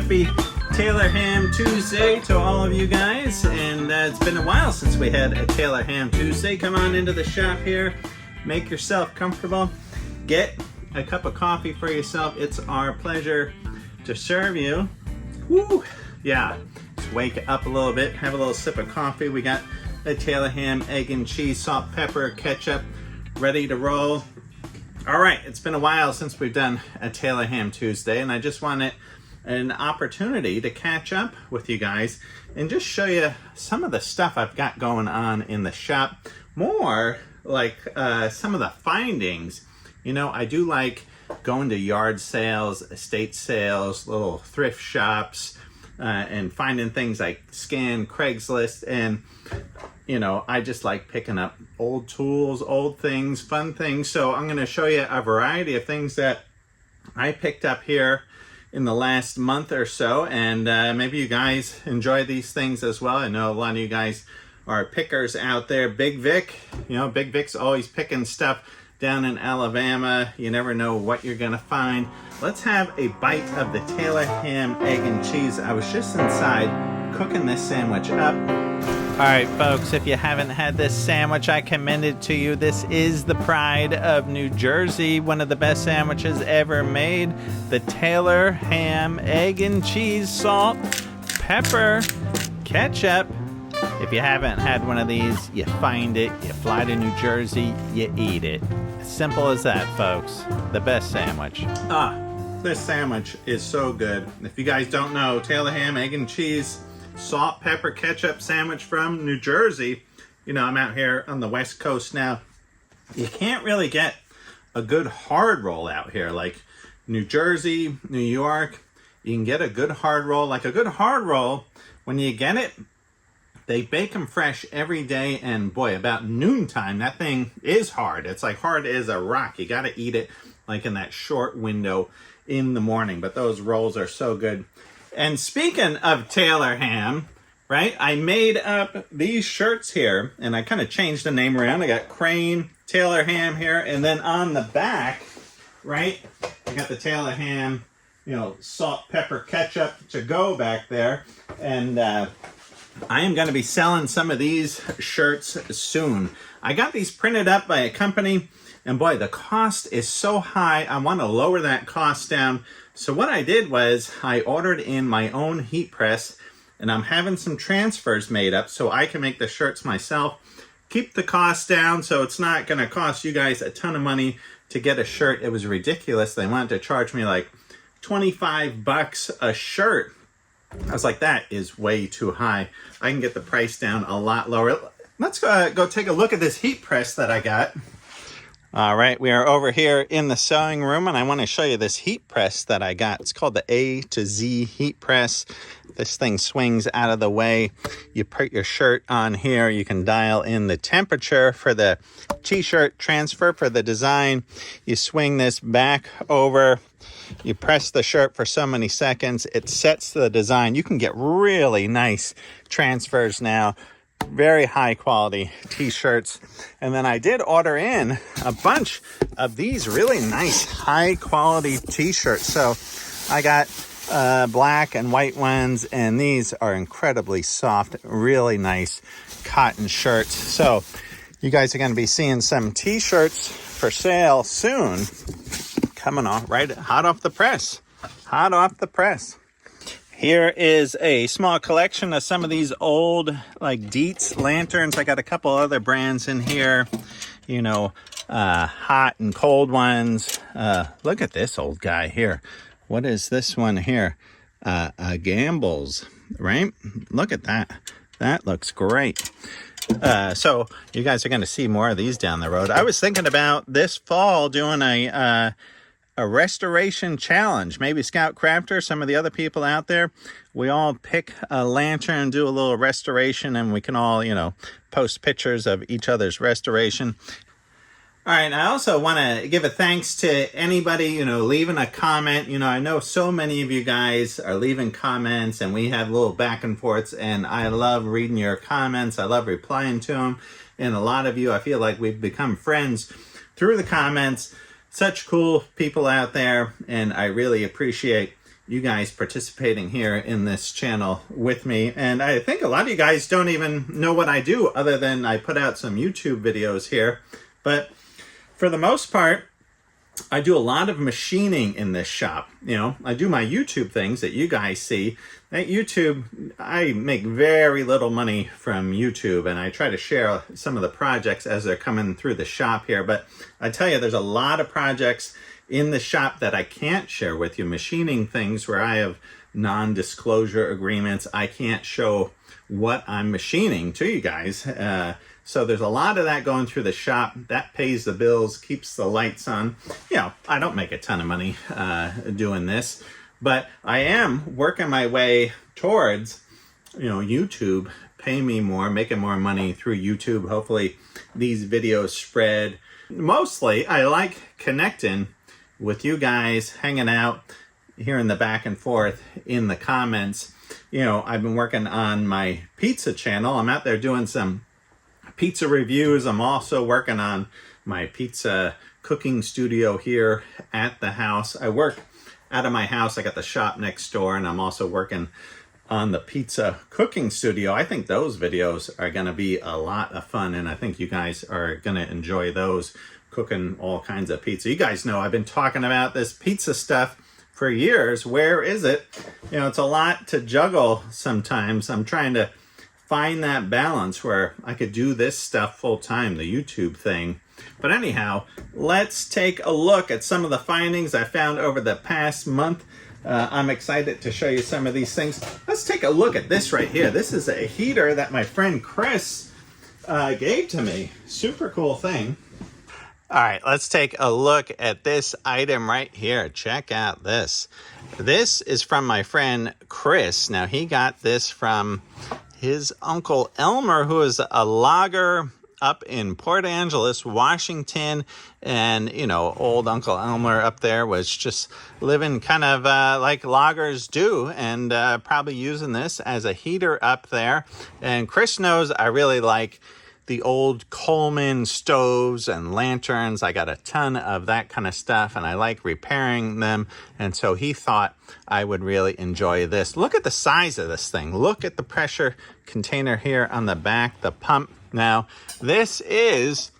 happy Taylor Ham Tuesday to all of you guys. And it's been a while since we had a Taylor Ham Tuesday. Come on into the shop here, make yourself comfortable, get a cup of coffee for yourself. It's our pleasure to serve you. Woo! Yeah, just wake up a little bit, have a little sip of coffee. We got a Taylor Ham, egg and cheese, salt, pepper, ketchup, ready to roll. All right, it's been a while since we've done a Taylor Ham Tuesday, and I just wanted an opportunity to catch up with you guys and just show you some of the stuff I've got going on in the shop. More like some of the findings. You know, I do like going to yard sales, estate sales, little thrift shops, and finding things like Scan, Craigslist, and you know, I just like picking up old tools, old things, fun things. So I'm going to show you a variety of things that I picked up here in the last month or so, and maybe you guys enjoy these things as well. I know a lot of you guys are pickers out there. Big Vic, you know, Big Vic's always picking stuff down in Alabama. You never know what you're gonna find. Let's have a bite of the Taylor Ham, egg and cheese. I was just inside cooking this sandwich up. All right, folks, if you haven't had this sandwich, I commend it to you. This is the pride of New Jersey, one of the best sandwiches ever made. The Taylor Ham, egg and cheese, salt, pepper, ketchup. If you haven't had one of these, you find it, you fly to New Jersey, you eat it. Simple as that, folks. The best sandwich. This sandwich is so good. If you guys don't know, Taylor Ham, egg and cheese, salt, pepper, ketchup sandwich from New Jersey. You know, I'm out here on the West Coast now. You can't really get a good hard roll out here. Like New Jersey, New York, you can get a good hard roll. Like a good hard roll, when you get it, they bake them fresh every day, and boy, about noontime, that thing is hard. It's like hard as a rock. You got to eat it like in that short window in the morning, but those rolls are so good. And speaking of Taylor Ham, right, I made up these shirts here, and I kind of changed the name around. I got Crane, Taylor Ham here, and then on the back, right, I got the Taylor Ham, you know, salt, pepper, ketchup to go back there. And I am going to be selling some of these shirts soon. I got these printed up by a company, and boy, the cost is so high. I want to lower that cost down. So what I did was I ordered in my own heat press, and I'm having some transfers made up so I can make the shirts myself, keep the cost down so it's not going to cost you guys a ton of money to get a shirt. It was ridiculous. They wanted to charge me like 25 bucks a shirt. I was like, that is way too high. I can get the price down a lot lower. Let's go take a look at this heat press that I got. All right, we are over here in the sewing room, and I want to show you this heat press that I got. It's called the A to Z heat press. This thing swings out of the way. You put your shirt on here. You can dial in the temperature for the t-shirt, transfer for the design. You swing this back over. You press the shirt for so many seconds. It sets the design. You can get really nice transfers now. Very high quality t-shirts. And then I did order in a bunch of these really nice high quality t-shirts. So I got black and white ones, and these are incredibly soft, really nice cotton shirts. So you guys are going to be seeing some t-shirts for sale soon, coming off right hot off the press. Hot off the press. Here is a small collection of some of these old, like, Dietz lanterns. I got a couple other brands in here, you know, hot and cold ones. Look at this old guy here. What is this one here? A Gamble's, right? Look at that. That looks great. So you guys are going to see more of these down the road. I was thinking about this fall doing a restoration challenge. Maybe Scout Crafter, some of the other people out there, we all pick a lantern, do a little restoration, and we can all, you know, post pictures of each other's restoration. All right, I also want to give a thanks to anybody, you know, leaving a comment. You know, I know so many of you guys are leaving comments, and we have little back and forths, and I love reading your comments. I love replying to them. And a lot of you, I feel like we've become friends through the comments. Such cool people out there, and I really appreciate you guys participating here in this channel with me. And I think a lot of you guys don't even know what I do other than I put out some YouTube videos here. But for the most part, I do a lot of machining in this shop. You know, I do my YouTube things that you guys see. At YouTube, I make very little money from YouTube, and I try to share some of the projects as they're coming through the shop here. But I tell you, there's a lot of projects in the shop that I can't share with you. Machining things where I have non-disclosure agreements. I can't show what I'm machining to you guys. So there's a lot of that going through the shop. That pays the bills, keeps the lights on. You know, I don't make a ton of money doing this, but I am working my way towards, you know, YouTube pay me more, making more money through YouTube. Hopefully these videos spread. Mostly, I like connecting with you guys, hanging out, hearing the back and forth in the comments. You know, I've been working on my pizza channel. I'm out there doing some pizza reviews. I'm also working on my pizza cooking studio here at the house. I work out of my house. I got the shop next door, and I'm also working on the pizza cooking studio. I think those videos are going to be a lot of fun, and I think you guys are going to enjoy those, cooking all kinds of pizza. You guys know I've been talking about this pizza stuff for years. Where is it? You know, it's a lot to juggle sometimes. I'm trying to find that balance where I could do this stuff full time, the YouTube thing. But anyhow, let's take a look at some of the findings I found over the past month. I'm excited to show you some of these things. Let's take a look at this right here. This is a heater that my friend Chris gave to me. Super cool thing. All right, let's take a look at this item right here. Check out this. This is from my friend Chris. Now, he got this from his Uncle Elmer, who is a logger up in Port Angeles, Washington. And, you know, old Uncle Elmer up there was just living kind of like loggers do, and probably using this as a heater up there. And Chris knows I really like the old Coleman stoves and lanterns. I got a ton of that kind of stuff, and I like repairing them. And so he thought I would really enjoy this. Look at the size of this thing. Look at the pressure container here on the back, the pump. Now, this is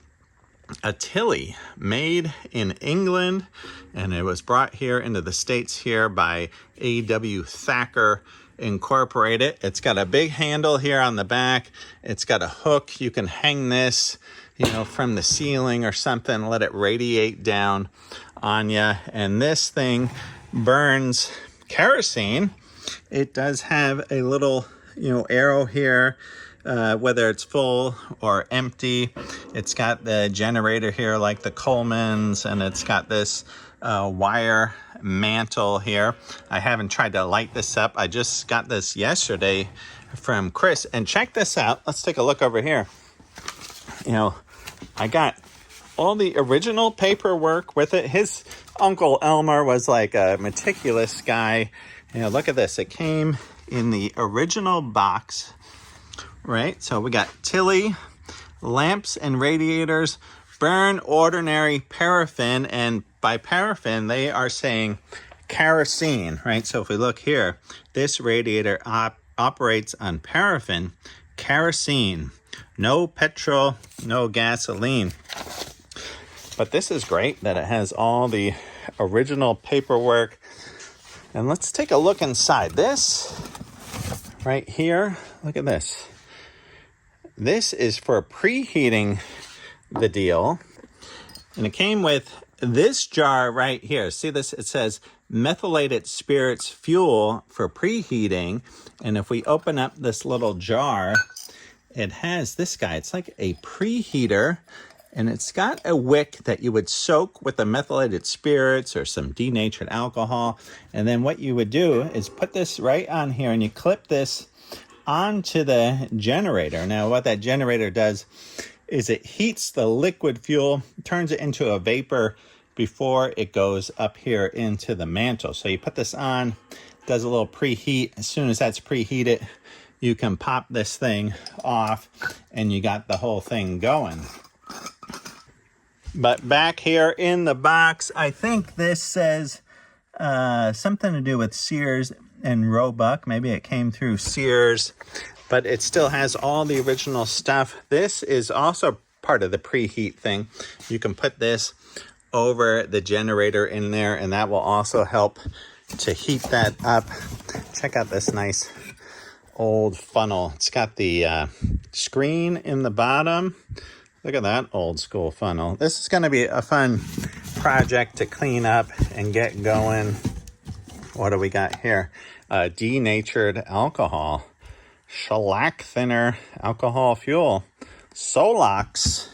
a Tilley made in England, and it was brought here into the States here by A.W. Thacker Incorporated. It's got a big handle here on the back. It's got a hook. You can hang this, you know, from the ceiling or something, let it radiate down on you. And this thing burns kerosene. It does have a little, you know, arrow here, whether it's full or empty. It's got the generator here like the Colemans, and it's got this wire mantle here. I haven't tried to light this up. I just got this yesterday from Chris. And check this out. Let's take a look over here. You know, I got all the original paperwork with it. His Uncle Elmer was like a meticulous guy. You know, look at this. It came in the original box, right? So we got Tilley lamps and radiators burn ordinary paraffin, and by paraffin they are saying kerosene, right? So if we look here, this radiator operates on paraffin, kerosene, no petrol, no gasoline. But this is great that it has all the original paperwork. And let's take a look inside this right here. Look at this. This is for preheating the deal, and it came with this jar right here. See this? It says methylated spirits fuel for preheating. And if we open up this little jar, it has this guy. It's like a preheater, and it's got a wick that you would soak with the methylated spirits or some denatured alcohol. And then what you would do is put this right on here, and you clip this onto the generator. Now, what that generator does is it heats the liquid fuel, turns it into a vapor before it goes up here into the mantle. So you put this on, does a little preheat. As soon as that's preheated, you can pop this thing off, and you got the whole thing going. But back here in the box, I think this says something to do with Sears and Roebuck. Maybe it came through Sears, but it still has all the original stuff. This is also part of the preheat thing. You can put this over the generator in there, and that will also help to heat that up. Check out this nice old funnel. It's got the screen in the bottom. Look at that old school funnel. This is going to be a fun project to clean up and get going. What do we got here? Denatured alcohol, shellac thinner, alcohol fuel, Solox,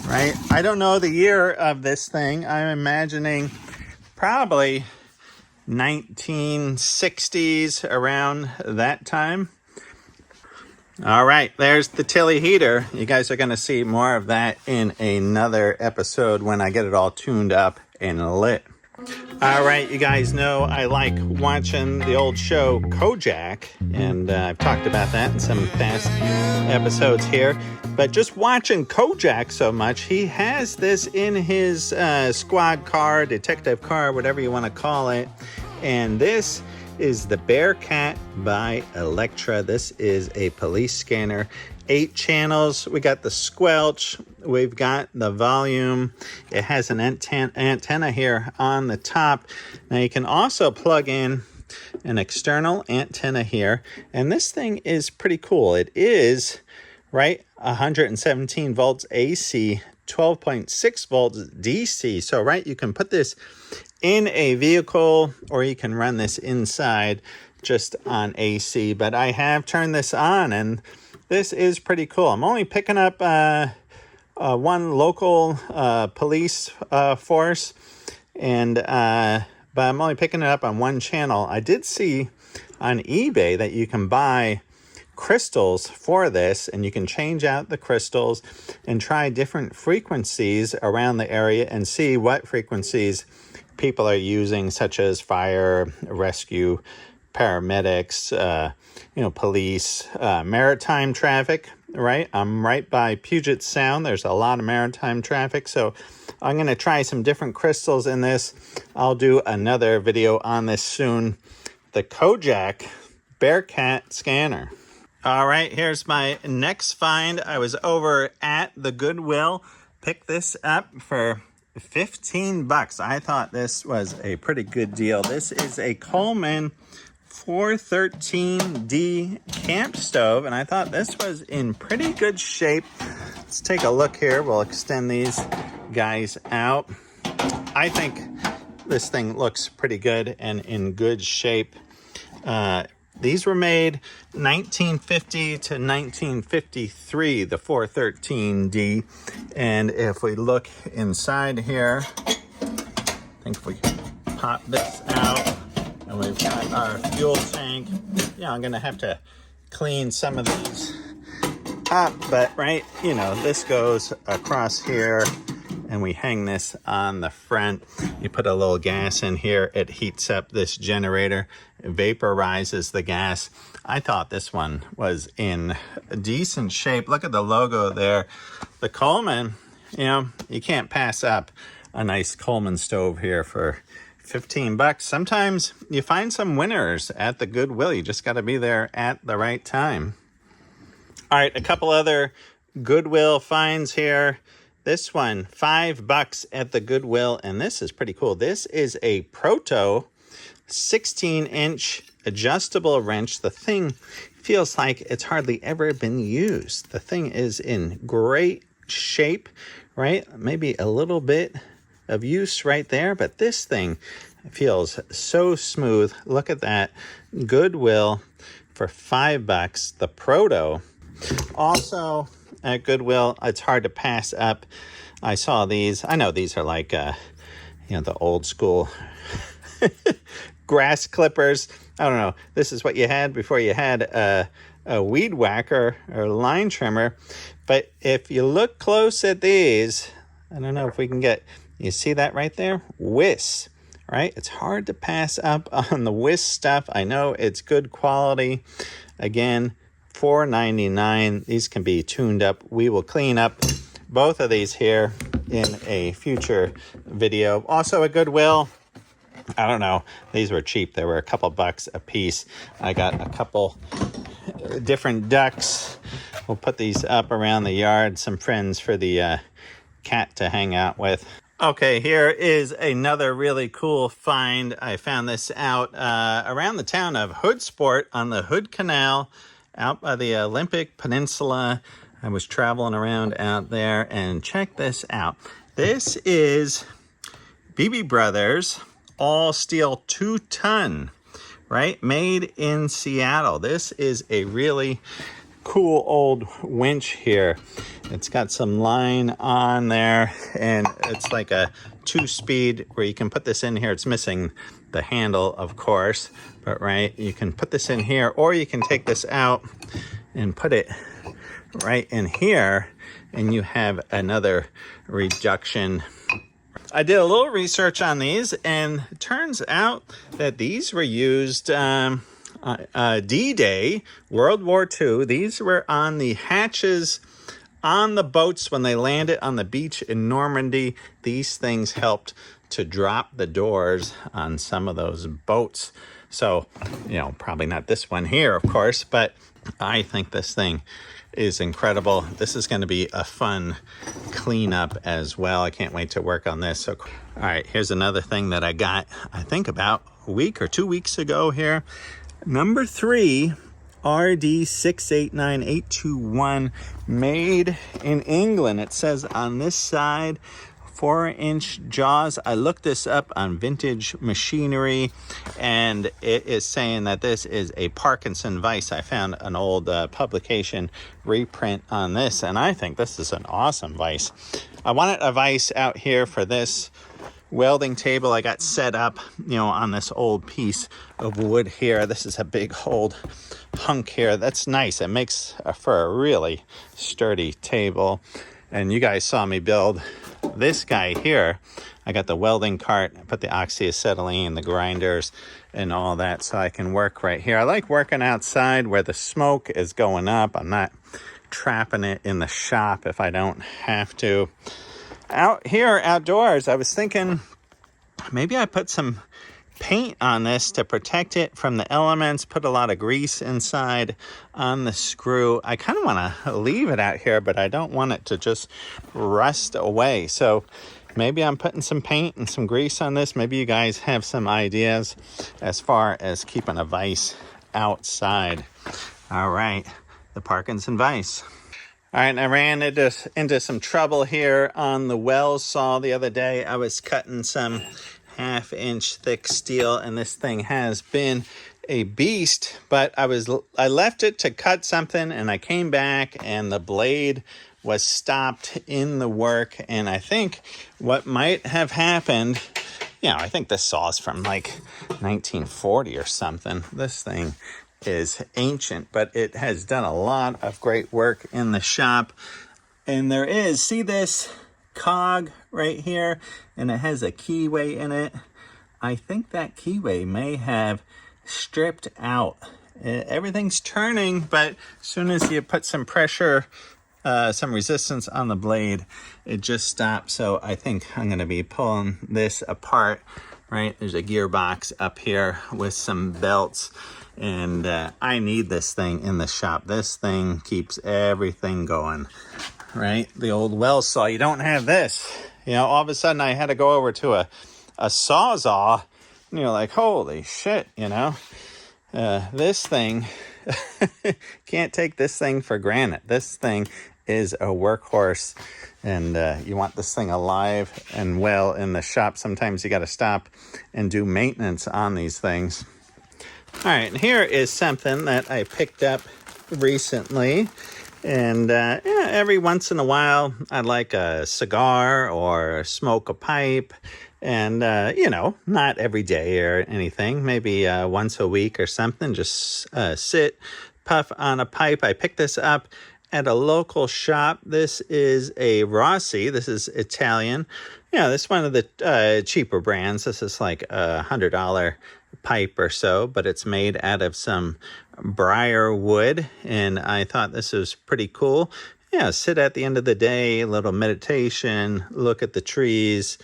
right? I don't know the year of this thing. I'm imagining probably 1960s, around that time. All right, there's the Tilley heater. You guys are going to see more of that in another episode when I get it all tuned up and lit. All right, you guys know I like watching the old show Kojak, and I've talked about that in some past episodes here. But just watching Kojak so much, he has this in his squad car, detective car, whatever you want to call it. And this is the Bearcat by Electra. This is a police scanner. 8 channels. We got the squelch. We've got the volume. It has an antenna here on the top. Now you can also plug in an external antenna here. And this thing is pretty cool. It is, right, 117 volts AC, 12.6 volts DC. So, right, you can put this in a vehicle, or you can run this inside just on AC. But I have turned this on, and this is pretty cool. I'm only picking up one local police force, and but I'm only picking it up on one channel. I did see on eBay that you can buy crystals for this, and you can change out the crystals and try different frequencies around the area and see what frequencies people are using, such as fire, rescue, paramedics, police, maritime traffic, right? I'm right by Puget Sound. There's a lot of maritime traffic, so I'm going to try some different crystals in this. I'll do another video on this soon. The Kojak Bearcat scanner. All right, here's my next find. I was over at the Goodwill, picked this up for 15 bucks. I thought this was a pretty good deal. This is a Coleman 413D camp stove, and I thought this was in pretty good shape. Let's take a look here. We'll extend these guys out. I think this thing looks pretty good and in good shape. These were made 1950 to 1953, the 413D. And if we look inside here, I think if we pop this out, and we've got our fuel tank. Yeah, I'm gonna have to clean some of these up, but right, this goes across here, and we hang this on the front. You put a little gas in here, it heats up this generator, it vaporizes the gas. I thought this one was in decent shape. Look at the logo there. The Coleman, you can't pass up a nice Coleman stove here for 15 bucks. Sometimes you find some winners at the Goodwill. You just got to be there at the right time. All right, a couple other Goodwill finds here. This one, $5 at the Goodwill, and this is pretty cool. This is a Proto 16-inch adjustable wrench. The thing feels like it's hardly ever been used. The thing is in great shape, right? Maybe a little bit of use right there, but this thing feels so smooth. Look at that. Goodwill for $5, the Proto. Also at Goodwill, it's hard to pass up. I saw these. I know these are like, the old school grass clippers. I don't know. This is what you had before you had a weed whacker or line trimmer. But if you look close at these, I don't know if we can get, you see that right there? Whisk, right? It's hard to pass up on the Whisk stuff. I know it's good quality. Again, $4.99. These can be tuned up. We will clean up both of these here in a future video. Also at Goodwill, I don't know. These were cheap. They were a couple bucks a piece. I got a couple different ducks. We'll put these up around the yard. Some friends for the cat to hang out with. Okay, here is another really cool find. I found this out around the town of Hoodsport on the Hood Canal out by the Olympic Peninsula. I was traveling around out there, and check this out. This is BB Brothers all steel 2-ton, right? Made in Seattle. This is a really cool old winch here. It's got some line on there, and it's like a 2-speed where you can put this in here. It's missing the handle, of course, but right, you can put this in here, or you can take this out and put it right in here, and you have another reduction. I did a little research on these, and it turns out that these were used D-Day, World War II. These were on the hatches on the boats when they landed on the beach in Normandy. These things helped to drop the doors on some of those boats. So, you know, probably not this one here, of course, but I think this thing is incredible. This is going to be a fun cleanup as well. I can't wait to work on this. So, all right, here's another thing that I got, I think about a week or 2 weeks ago here. Number 3, RD689821, made in England. It says on this side, 4-inch jaws. I looked this up on Vintage Machinery, and it is saying that this is a Parkinson vise. I found an old publication reprint on this, and I think this is an awesome vise. I wanted a vise out here for this welding table. I got set up, you know, on this old piece of wood here. This is a big old hunk here. That's nice. It makes for a really sturdy table. And you guys saw me build this guy here. I got the welding cart, I put the oxyacetylene, the grinders, and all that, so I can work right here. I like working outside where the smoke is going up. I'm not trapping it in the shop if I don't have to. Out here, outdoors, I was thinking maybe I put some paint on this to protect it from the elements, put a lot of grease inside on the screw. I kind of want to leave it out here, but I don't want it to just rust away. So maybe I'm putting some paint and some grease on this. Maybe you guys have some ideas as far as keeping a vise outside. All right, the Parkinson vise. All right, and I ran into some trouble here on the well saw the other day. I was cutting some 1/2-inch thick steel, and this thing has been a beast, but I left it to cut something, and I came back and the blade was stopped in the work. And I think what might have happened, you know, I think this saw's from like 1940 or something. This thing is ancient, but it has done a lot of great work in the shop. And there is, see this cog right here, and it has a keyway in it. I think that keyway may have stripped out. Everything's turning, but as soon as you put some pressure, some resistance on the blade, it just stops. So I think I'm going to be pulling this apart. Right, there's a gearbox up here with some belts, and I need this thing in the shop. This thing keeps everything going. Right, the old well saw, you don't have this. You know, all of a sudden I had to go over to a Sawzall, and you're like, holy shit, you know. This thing, can't take this thing for granted. This thing is a workhorse, and you want this thing alive and well in the shop. Sometimes you got to stop and do maintenance on these things. All right, and here is something that I picked up recently. And yeah, every once in a while, I'd like a cigar or smoke a pipe. And, you know, not every day or anything, maybe once a week or something, just sit, puff on a pipe. I picked this up at a local shop. This is a Rossi. This is Italian. Yeah, this is one of the cheaper brands. This is like a $100 pipe or so, but it's made out of some briar wood, and I thought this was pretty cool. Yeah, sit at the end of the day, a little meditation, look at the trees,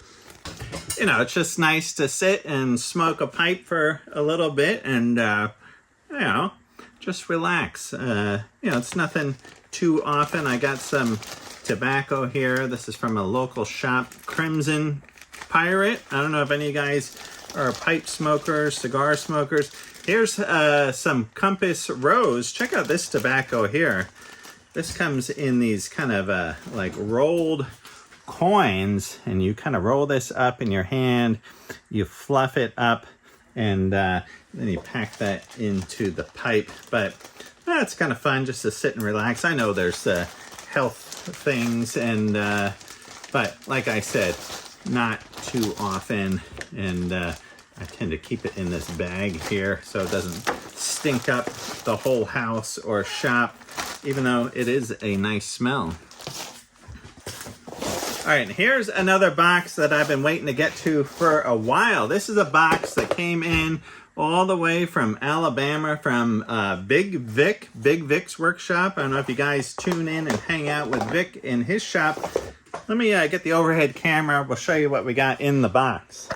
You know, it's just nice to sit and smoke a pipe for a little bit and, you know, just relax. You know, it's nothing too often. I got some tobacco here. This is from a local shop, Crimson Pirate. I don't know if any of you guys are pipe smokers, cigar smokers. Here's some Compass Rose. Check out this tobacco here. This comes in these kind of like rolled coins, and you kind of roll this up in your hand, you fluff it up, and then you pack that into the pipe. But that's kind of fun just to sit and relax. I know there's health things, and but like I said, not too often, and I tend to keep it in this bag here so it doesn't stink up the whole house or shop, even though it is a nice smell. All right, here's another box that I've been waiting to get to for a while. This is a box that came in all the way from Alabama, from Big Vic's workshop. I don't know if you guys tune in and hang out with Vic in his shop. Let me get the overhead camera. We'll show you what we got in the box.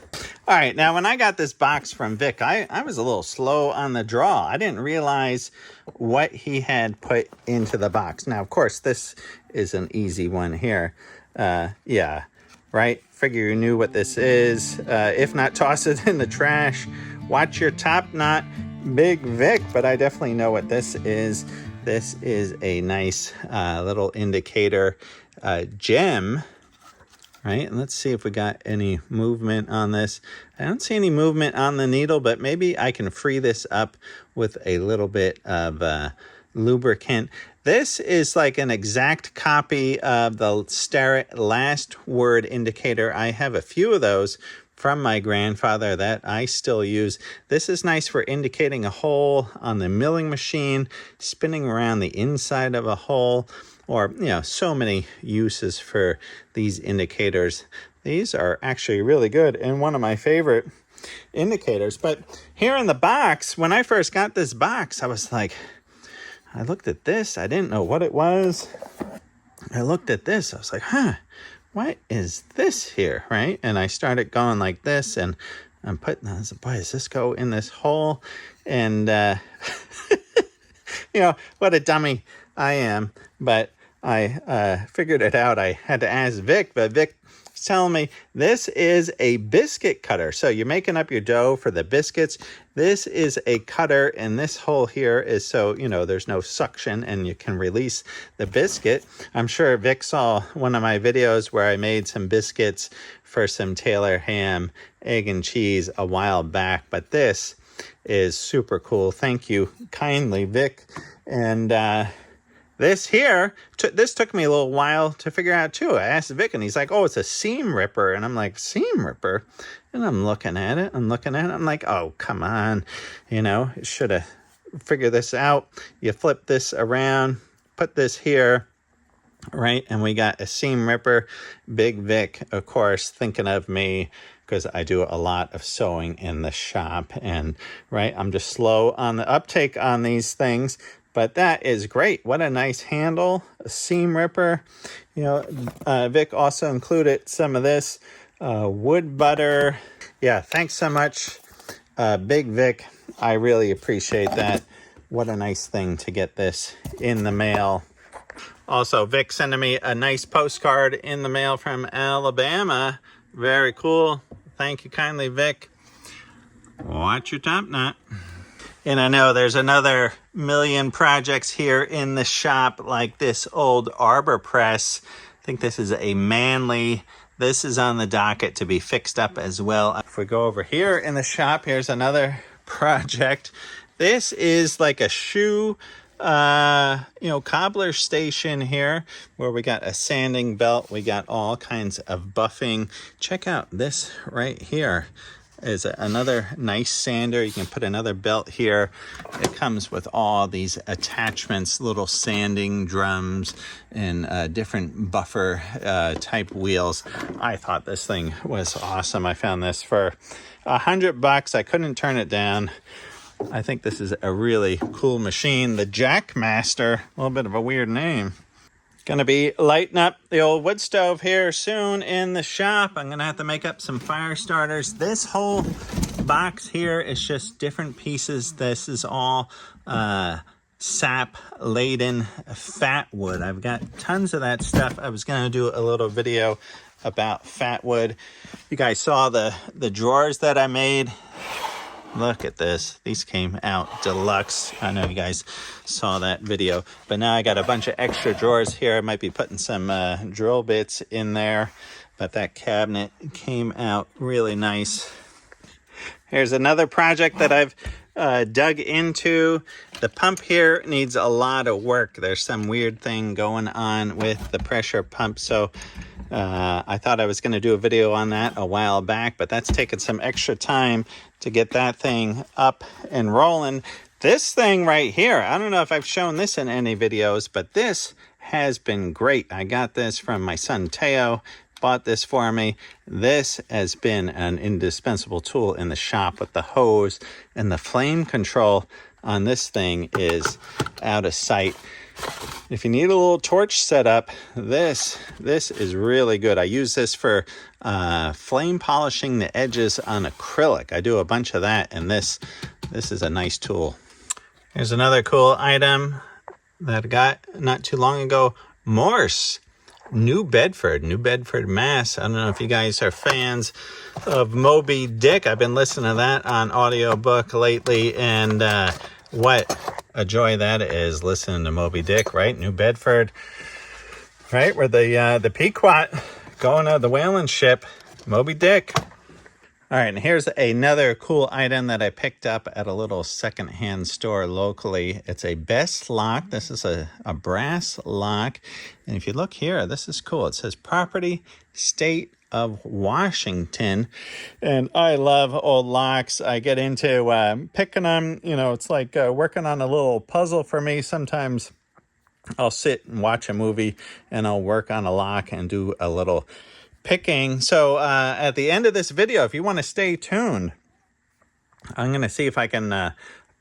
All right, now when I got this box from Vic, I was a little slow on the draw. I didn't realize what he had put into the box. Now, of course, this is an easy one here. Yeah, right? Figure you knew what this is. If not, toss it in the trash. Watch your top knot, Big Vic, but I definitely know what this is. This is a nice little indicator gem, right? And let's see if we got any movement on this. I don't see any movement on the needle, but maybe I can free this up with a little bit of lubricant. This is like an exact copy of the Starrett last word indicator. I have a few of those from my grandfather that I still use. This is nice for indicating a hole on the milling machine, spinning around the inside of a hole, or, you know, so many uses for these indicators. These are actually really good and one of my favorite indicators. But here in the box, when I first got this box, I was like, I looked at this. I didn't know what it was. I looked at this. I was like, huh, what is this here, right? And I started going like this, and I'm putting, I was like, boy, does this go in this hole? And, you know, what a dummy I am. But I figured it out. I had to ask Vic, but Vic was telling me this is a biscuit cutter. So you're making up your dough for the biscuits. This is a cutter, and this hole here is so, you know, there's no suction and you can release the biscuit. I'm sure Vic saw one of my videos where I made some biscuits for some Taylor ham, egg and cheese a while back, but this is super cool. Thank you kindly, Vic. And this here, this took me a little while to figure out too. I asked Vic, and he's like, oh, it's a seam ripper. And I'm like, seam ripper? And I'm looking at it. I'm like, oh, come on. You know, should have figured this out. You flip this around, put this here, right? And we got a seam ripper. Big Vic, of course, thinking of me, because I do a lot of sewing in the shop. And, right, I'm just slow on the uptake on these things. But that is great. What a nice handle, a seam ripper. You know, Vic also included some of this wood butter. Yeah, thanks so much, Big Vic. I really appreciate that. What a nice thing to get this in the mail. Also, Vic sending me a nice postcard in the mail from Alabama. Very cool. Thank you kindly, Vic. Watch your top knot. And I know there's another million projects here in the shop, like this old arbor press. I think this is a Manly. This is on the docket to be fixed up as well. If we go over here in the shop, here's another project. This is like a shoe, you know, cobbler station here, where we got a sanding belt. We got all kinds of buffing. Check out this right here. Is another nice sander. You can put another belt here. It comes with all these attachments, little sanding drums, and different buffer type wheels. I thought this thing was awesome. I found this for $100. I couldn't turn it down. I think this is a really cool machine. The Jackmaster, a little bit of a weird name. Gonna be lighting up the old wood stove here soon in the shop. I'm gonna have to make up some fire starters. This whole box here is just different pieces. This is all sap laden fat wood. I've got tons of that stuff. I was gonna do a little video about fat wood. You guys saw the drawers that I made. Look at this. These came out deluxe. I know you guys saw that video, but now I got a bunch of extra drawers here. I might be putting some drill bits in there, but that cabinet came out really nice. Here's another project that I've dug into. The pump here needs a lot of work. There's some weird thing going on with the pressure pump, so I thought I was going to do a video on that a while back, but that's taken some extra time to get that thing up and rolling. This thing right here, I don't know if I've shown this in any videos, but this has been great. I got this from my son Teo, bought this for me. This has been an indispensable tool in the shop with the hose, and the flame control on this thing is out of sight. If you need a little torch setup, this is really good. I use this for flame polishing the edges on acrylic. I do a bunch of that, and this is a nice tool. Here's another cool item that I got not too long ago. Morse, New Bedford, Mass. I don't know if you guys are fans of Moby Dick. I've been listening to that on audiobook lately, and what a joy that is, listening to Moby Dick, right? New Bedford, right? Where the Pequot going to the whaling ship, Moby Dick. All right, and here's another cool item that I picked up at a little secondhand store locally. It's a Best lock. This is a brass lock. And if you look here, this is cool. It says Property, State of Washington. And I love old locks. I get into picking them. You know, it's like working on a little puzzle for me. Sometimes I'll sit and watch a movie and I'll work on a lock and do a little picking. So at the end of this video, if you want to stay tuned, I'm going to see if I can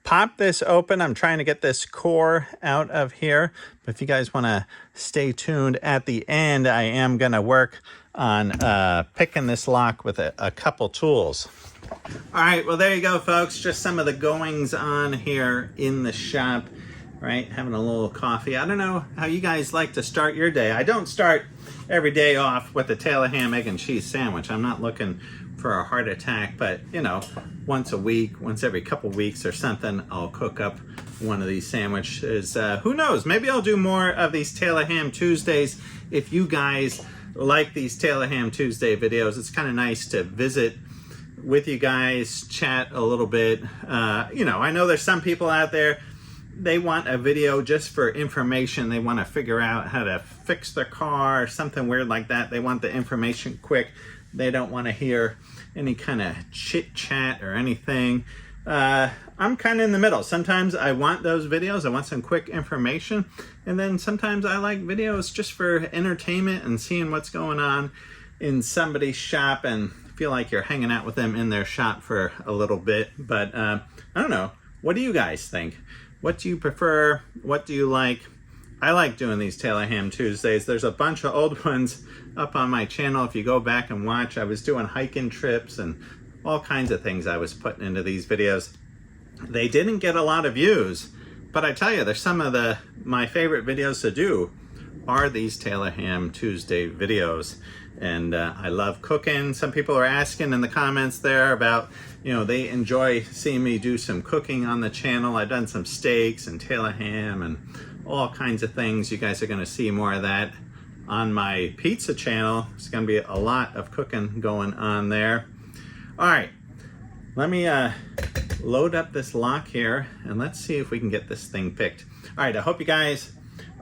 pop this open. I'm trying to get this core out of here. But if you guys want to stay tuned at the end, I am going to work on picking this lock with a couple tools. All right, well, there you go, folks. Just some of the goings on here in the shop, right? Having a little coffee. I don't know how you guys like to start your day. I don't start every day off with a Taylor ham, egg, and cheese sandwich. I'm not looking for a heart attack, but you know, once a week, once every couple weeks or something, I'll cook up one of these sandwiches. Who knows? Maybe I'll do more of these Taylor Ham Tuesdays. If you guys like these Taylor Ham Tuesday videos, it's kind of nice to visit with you guys, chat a little bit. You know, I know there's some people out there, they want a video just for information. They want to figure out how to fix their car or something weird like that. They want the information quick. They don't want to hear any kind of chit chat or anything. I'm kind of in the middle. Sometimes I want those videos. I want some quick information. And then sometimes I like videos just for entertainment and seeing what's going on in somebody's shop and feel like you're hanging out with them in their shop for a little bit. But I don't know. What do you guys think? What do you prefer? What do you like? I like doing these Taylor Ham Tuesdays. There's a bunch of old ones up on my channel. If you go back and watch, I was doing hiking trips and all kinds of things I was putting into these videos. They didn't get a lot of views, but I tell you, there's some of my favorite videos to do are these Taylor Ham Tuesday videos. And I love cooking. Some people are asking in the comments there about, you know, they enjoy seeing me do some cooking on the channel. I've done some steaks and Taylor ham and all kinds of things. You guys are going to see more of that on my pizza channel. It's going to be a lot of cooking going on there. All right, let me load up this lock here and let's see if we can get this thing picked. All right, I hope you guys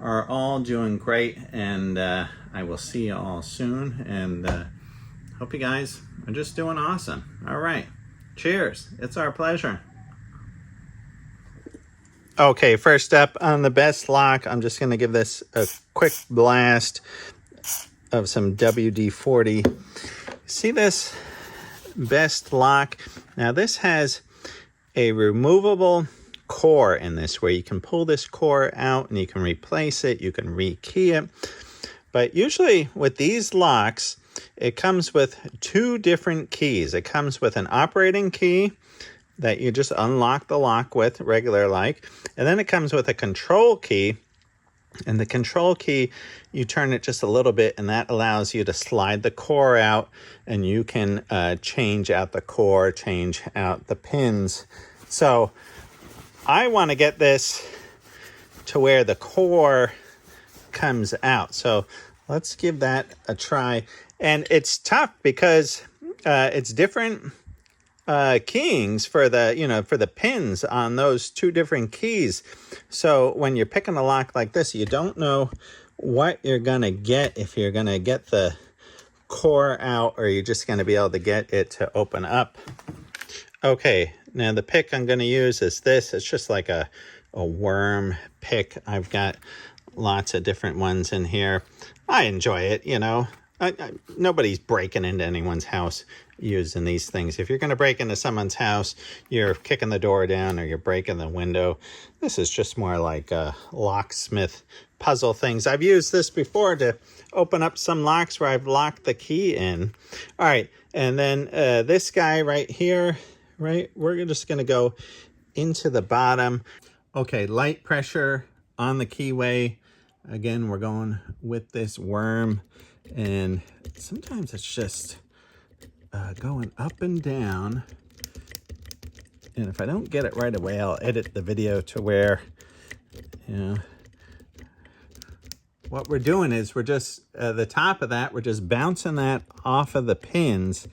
are all doing great, and I will see you all soon, and hope you guys are just doing awesome. All right, cheers. It's our pleasure. Okay, first up on the Best lock, I'm just going to give this a quick blast of some WD-40. See this Best lock? Now this has a removable core in this where you can pull this core out and you can replace it, you can rekey it. But usually with these locks, it comes with two different keys. It comes with an operating key that you just unlock the lock with, regular like, and then it comes with a control key. And the control key, you turn it just a little bit, and that allows you to slide the core out, and you can change out the core, change out the pins. So I want to get this to where the core comes out. So let's give that a try. And it's tough because it's different keyings for the, for the pins on those two different keys. So when you're picking a lock like this, you don't know what you're gonna get, if you're gonna get the core out or you're just gonna be able to get it to open up. Okay, now the pick I'm gonna use is this. It's just like a worm pick. I've got lots of different ones in here. I enjoy it, nobody's breaking into anyone's house using these things. If you're going to break into someone's house, you're kicking the door down or you're breaking the window. This is just more like locksmith puzzle things. I've used this before to open up some locks where I've locked the key in. All right, and then this guy right here, we're just going to go into the bottom. Okay, light pressure on the keyway. Again, we're going with this worm, and sometimes it's just going up and down. And if I don't get it right away, I'll edit the video to where, what we're doing is we're just, the top of that, we're just bouncing that off of the pins.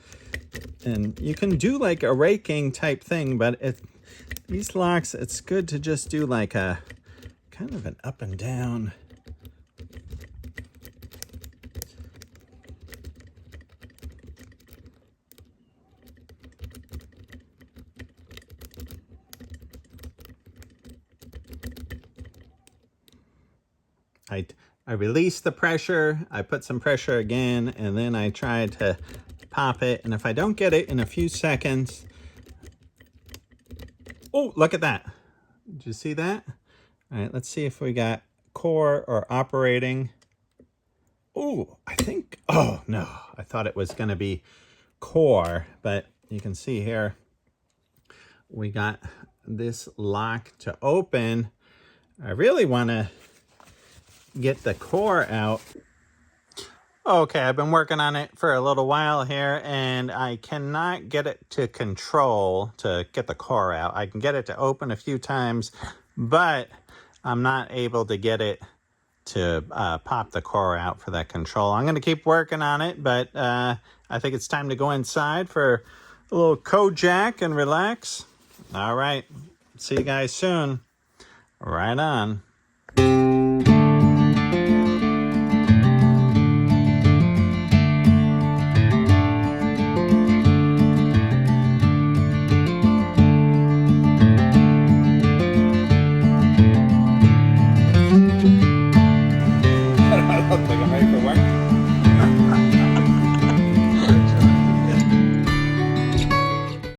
And you can do like a raking type thing, but these locks, it's good to just do like a kind of an up and down. I released the pressure, I put some pressure again, and then I tried to pop it. And if I don't get it in a few seconds, oh, look at that. Did you see that? All right, let's see if we got core or operating. Oh, oh no, I thought it was gonna be core, but you can see here, we got this lock to open. I really wanna get the core out. Okay, I've been working on it for a little while here, and I cannot get it to control to get the core out. I can get it to open a few times, but I'm not able to get it to pop the core out for that control. I'm going to keep working on it, but I think it's time to go inside for a little Kojak and relax. All right, see you guys soon. Right on.